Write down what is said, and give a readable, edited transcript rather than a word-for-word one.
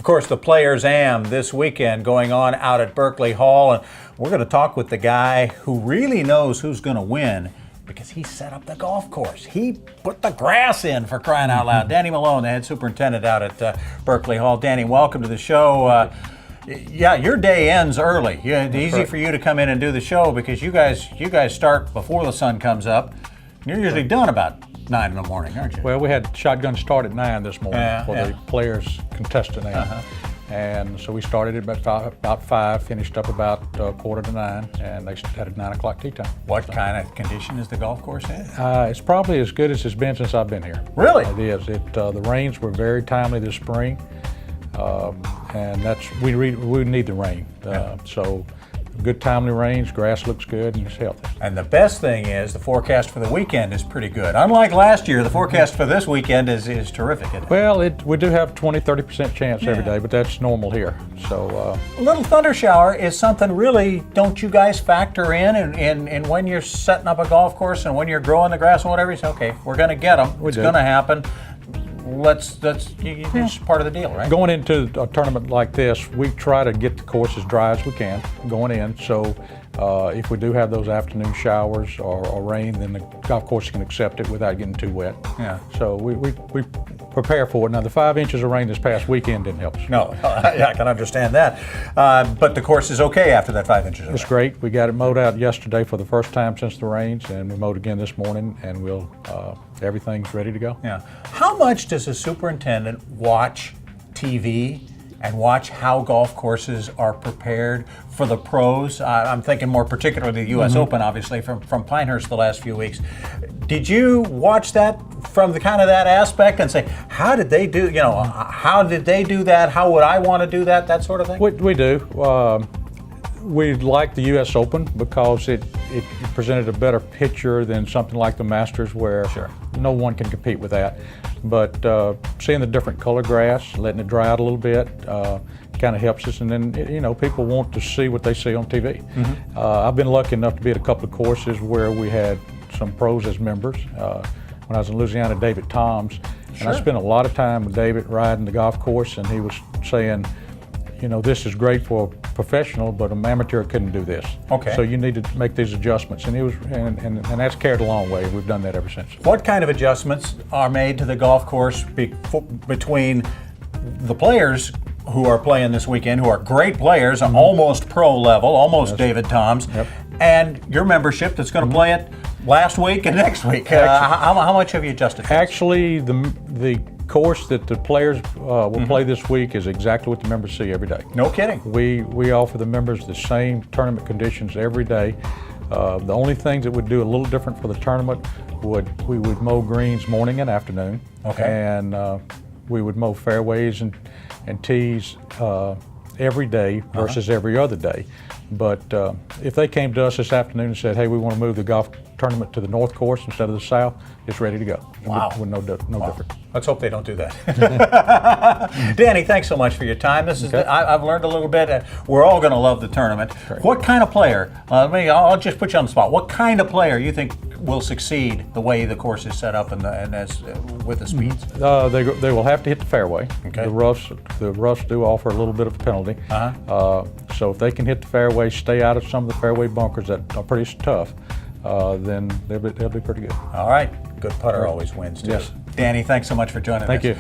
Of course, the Players Am this weekend going on out at Berkeley Hall, and we're going to talk with the guy who really knows who's going to win because he set up the golf course. He put the grass in, for crying out loud. Danny Malone, the head superintendent out at Berkeley Hall. Danny, welcome to the show. Yeah, your day ends early. It's easy for you to come in and do the show because you guys start before the sun comes up. You're usually done about 9 in the morning, aren't you? Well, we had shotgun start at 9 this morning for the players contestant am. And so we started at about 5, finished up about 8:45, and they had a 9 o'clock tee time. What kind of condition is the golf course in? It's probably as good as it's been since I've been here. Really? It is. The rains were very timely this spring, and we need the rain. So good timely rains, grass looks good, and it's healthy. And the best thing is the forecast for the weekend is pretty good. Unlike last year, the forecast for this weekend is terrific. Isn't it? Well, we do have 20-30% chance every day, but that's normal here. So a little thunder shower is something really, don't you guys factor in when you're setting up a golf course and when you're growing the grass and whatever, you say, okay, we're going to get them. It's going to happen. It's part of the deal, right? Going into a tournament like this, we try to get the course as dry as we can going in. So if we do have those afternoon showers or rain, then the golf course can accept it without getting too wet. Yeah. So we prepare for it. Now, the 5 inches of rain this past weekend didn't help us. No, I can understand that. But the course is okay after that 5 inches of rain. It's great. We got it mowed out yesterday for the first time since the rains, and we mowed again this morning, and everything's ready to go. Yeah. How much does a superintendent watch TV and watch how golf courses are prepared for the pros? I'm thinking more particularly the U.S. Open, obviously, from Pinehurst the last few weeks. Did you watch that from the kind of that aspect and say, how did they do? How did they do that? How would I want to do that? That sort of thing. We do. We like the U.S. Open because it presented a better picture than something like the Masters, where no one can compete with that. But seeing the different color grass, letting it dry out a little bit, kind of helps us. And then people want to see what they see on TV. I've been lucky enough to be at a couple of courses where we had some pros as members. When I was in Louisiana, David Toms, and I spent a lot of time with David riding the golf course, and he was saying, this is great for a professional, but an amateur couldn't do this. Okay. So you need to make these adjustments, and and that's carried a long way. We've done that ever since. What kind of adjustments are made to the golf course between the players who are playing this weekend, who are great players, almost pro level, almost David Toms, and your membership that's going to play it last week and next week? How much have you adjusted? Actually, the course that the players will play this week is exactly what the members see every day. No kidding. We offer the members the same tournament conditions every day. The only things that would do a little different for the tournament we would mow greens morning and afternoon. Okay. And we would mow fairways and tees every day versus every other day. But if they came to us this afternoon and said, hey, we want to move the golf tournament to the north course instead of the south, it's ready to go. Wow. With no different. Let's hope they don't do that. Danny, thanks so much for your time. I've learned a little bit. We're all going to love the tournament. Great. What kind of player, I'll just put you on the spot, what kind of player you think will succeed the way the course is set up and with the speeds? They will have to hit the fairway. Okay. The roughs do offer a little bit of a penalty. So if they can hit the fairway, stay out of some of the fairway bunkers that are pretty tough, then they'll be pretty good. All right. Good putter always wins, too. Yes. Danny, thanks so much for joining us. Thank you.